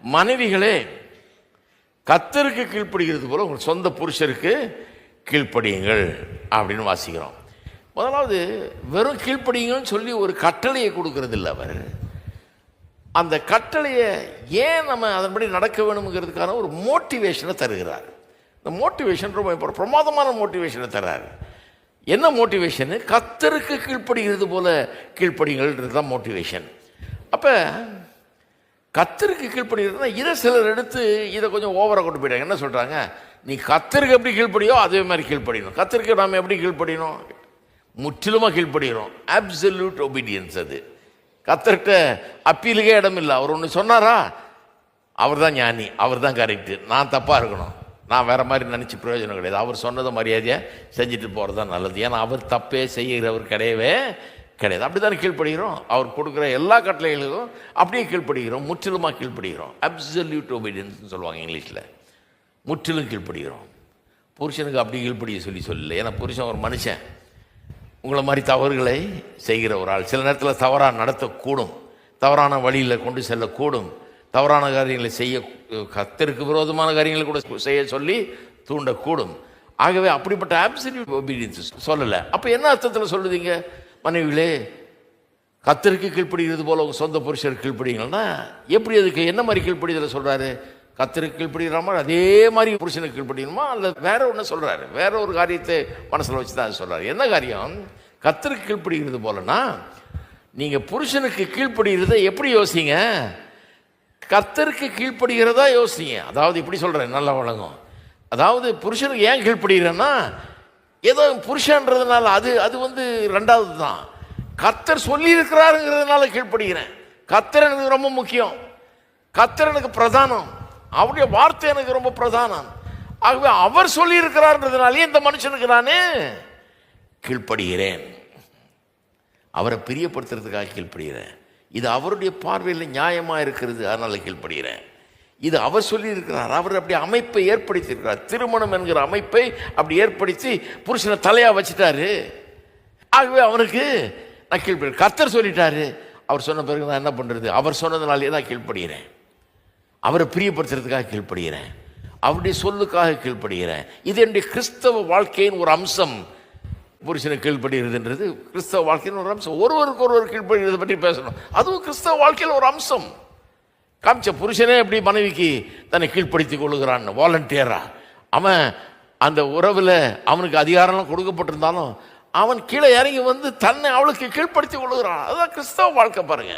மனைவிகளே கர்த்தருக்கு கீழ்ப்படுகிறது போல உங்கள் சொந்த புருஷருக்கு கீழ்ப்படியுங்கள் அப்படின்னு வாசிக்கிறோம். முதலாவது வெறும் கீழ்ப்படியுங்கன்னு சொல்லி ஒரு கட்டளையை கொடுக்கறது இல்லை. அவர் அந்த கட்டளையை ஏன் நம்ம அதன்படி நடக்க வேணுங்கிறதுக்கான ஒரு மோட்டிவேஷனை தருகிறார். இந்த மோட்டிவேஷன் ரொம்ப பிரமாதமான மோட்டிவேஷனை தர்றாரு. என்ன மோட்டிவேஷனு? கர்த்தருக்கு கீழ்ப்படுகிறது போல கீழ்ப்படிங்கள்ன்றது தான் மோட்டிவேஷன். அப்போ கர்த்தருக்கு கீழ்ப்படுகிறதுனா இதை சிலர் எடுத்து இதை கொஞ்சம் ஓவராக கொண்டு போயிட்டாங்க. என்ன சொல்கிறாங்க? நீ கர்த்தருக்கு எப்படி கீழ்ப்படியோ அதே மாதிரி கீழ்ப்படியணும். கர்த்தருக்கு நாம் எப்படி கீழ்ப்படியணும்? முற்றிலுமாக கீழ்ப்படுகிறோம். Absolute obedience. அது கர்த்தர்கிட்ட அப்பீலுக்கே இடம் இல்லை. அவர் ஒன்று சொன்னாரா, அவர் தான் ஞானி, அவர் தான் கரெக்டு, நான் தப்பாக இருக்கணும், நான் வேறு மாதிரி நினச்சி பிரயோஜனம் கிடையாது. அவர் சொன்னதை மரியாதையாக செஞ்சுட்டு போகிறது தான் நல்லது. ஏன்னா அவர் தப்பே செய்கிறவர் கிடையவே கிடையாது. அப்படி தானே கீழ்ப்படுகிறோம். அவர் கொடுக்குற எல்லா கட்டளைகளுக்கும் அப்படியே கீழ்ப்படுகிறோம், முற்றிலுமாக கீழ்ப்படுகிறோம். அப்சல்யூட் ஒபீடியன்ஸ்னு சொல்லுவாங்க இங்கிலீஷில். முற்றிலும் கீழ்ப்படுகிறோம். புருஷனுக்கு அப்படி கீழ்ப்படிய சொல்லலை. ஏன்னா புருஷன் ஒரு மனுஷன், உங்களை மாதிரி தவறுகளை செய்கிற ஒரு ஆள். சில நேரத்தில் தவறாக நடத்தக்கூடும், தவறான வழியில் கொண்டு செல்லக்கூடும், தவறான காரியங்களை செய்ய, கர்த்தருக்கு விரோதமான காரியங்களை கூட செய்ய சொல்லி தூண்டக்கூடும். ஆகவே அப்படிப்பட்ட அப்சல்யூட் ஒபீடியன்ஸ் சொல்லலை. அப்போ என்ன அர்த்தத்தில் சொல்லுதீங்க? மனைவிகளே கர்த்தருக்கு கீழ்ப்படுகிறது போல உங்கள் சொந்த புருஷருக்கு கீழ்ப்படிங்கன்னா எப்படி? அதுக்கு என்ன மாதிரி கீழ்ப்படிதலை சொல்கிறாரு? கர்த்தருக்கு கீழ்ப்படுகிற மாதிரி அதே மாதிரி புருஷனுக்கு கீழ்ப்படியணுமா? அல்ல வேற ஒன்று சொல்கிறாரு, வேற ஒரு காரியத்தை மனசில் வச்சு தான் சொல்கிறாரு. என்ன காரியம்? கர்த்தருக்கு கீழ்ப்படுகிறது போலனா நீங்கள் புருஷனுக்கு கீழ்ப்படுகிறத எப்படி யோசிங்க? கர்த்தருக்கு கீழ்ப்படுகிறதா யோசிங்க. அதாவது இப்படி சொல்கிறேன், நல்லா வழங்கும். அதாவது புருஷனுக்கு ஏன் கீழ்ப்படுகிறேன்னா, ஏதோ புருஷன்றதுனால அது அது ரெண்டாவது தான். கர்த்தர் சொல்லியிருக்கிறாருங்கிறதுனால கீழ்ப்படுகிறேன். கர்த்தர் எனக்கு ரொம்ப முக்கியம், கர்த்தர் எனக்கு பிரதானம், அவருடைய வார்த்தை எனக்கு ரொம்ப பிரதானம். ஆகவே அவர் சொல்லியிருக்கிறார்ன்றதுனாலே இந்த மனுஷனுக்கு நானே கீழ்ப்படுகிறேன். அவரை பிரியப்படுத்துறதுக்காக கீழ்ப்படுகிறேன். இது அவருடைய பார்வையில் நியாயமாக இருக்கிறது, அதனால் கீழ்ப்படுகிறேன். இது அவர் சொல்லியிருக்கிறார், அவர் அப்படி அமைப்பை ஏற்படுத்தியிருக்கிறார். திருமணம் என்கிற அமைப்பை அப்படி ஏற்படுத்தி புருஷனை தலையாக வச்சுட்டாரு. ஆகவே அவனுக்கு நான் கீழ்ப்படுகிறேன். கர்த்தர் சொல்லிட்டாரு, அவர் சொன்ன பிறகு நான் என்ன பண்ணுறது? அவர் சொன்னதுனாலே தான் கீழ்ப்படுகிறேன். அவரை பிரியப்படுத்துறதுக்காக கீழ்ப்படுகிறேன், அவருடைய சொல்லுக்காக கீழ்ப்படுகிறேன். இது என்னுடைய கிறிஸ்தவ வாழ்க்கையின் ஒரு அம்சம். புருஷனுக்கு கீழ்ப்படுகிறதுன்றது கிறிஸ்தவ வாழ்க்கையின் ஒரு அம்சம். ஒருவருக்கு ஒருவர் கீழ்ப்படுகிறத பற்றி பேசணும், அதுவும் கிறிஸ்தவ வாழ்க்கையில் ஒரு அம்சம். காமிச்ச புருஷனே எப்படி மனைவிக்கு தன்னை கீழ்ப்படுத்தி கொள்ளுகிறான் வாலண்டியரா. அவன் அந்த உறவில் அவனுக்கு அதிகாரம்லாம் கொடுக்கப்பட்டிருந்தாலும் அவன் கீழே இறங்கி தன்னை அவளுக்கு கீழ்ப்படுத்தி கொள்ளுகிறான். அதுதான் கிறிஸ்தவ வாழ்க்கை. பாருங்க.